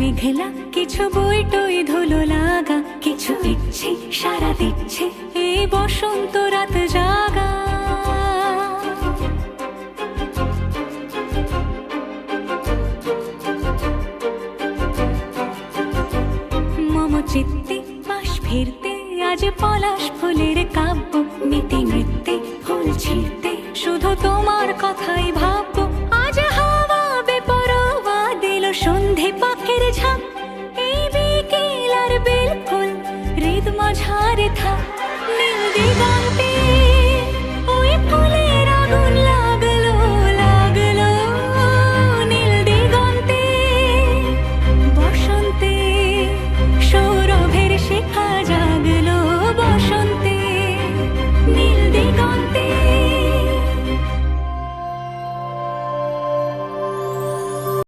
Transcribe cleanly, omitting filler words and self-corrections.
মেঘলা কিছু বই টই ধুলো লাগা, কিছু ইচ্ছে সারা দিচ্ছে এই বসন্ত রাত জাগা। মম চিত্তে পাশ ফিরতে আজ পলাশ ফুলের কাব্য, মিতি নৃত্যে ফুল ছিঁড়তে শুধু তোমার কথাই ভাব।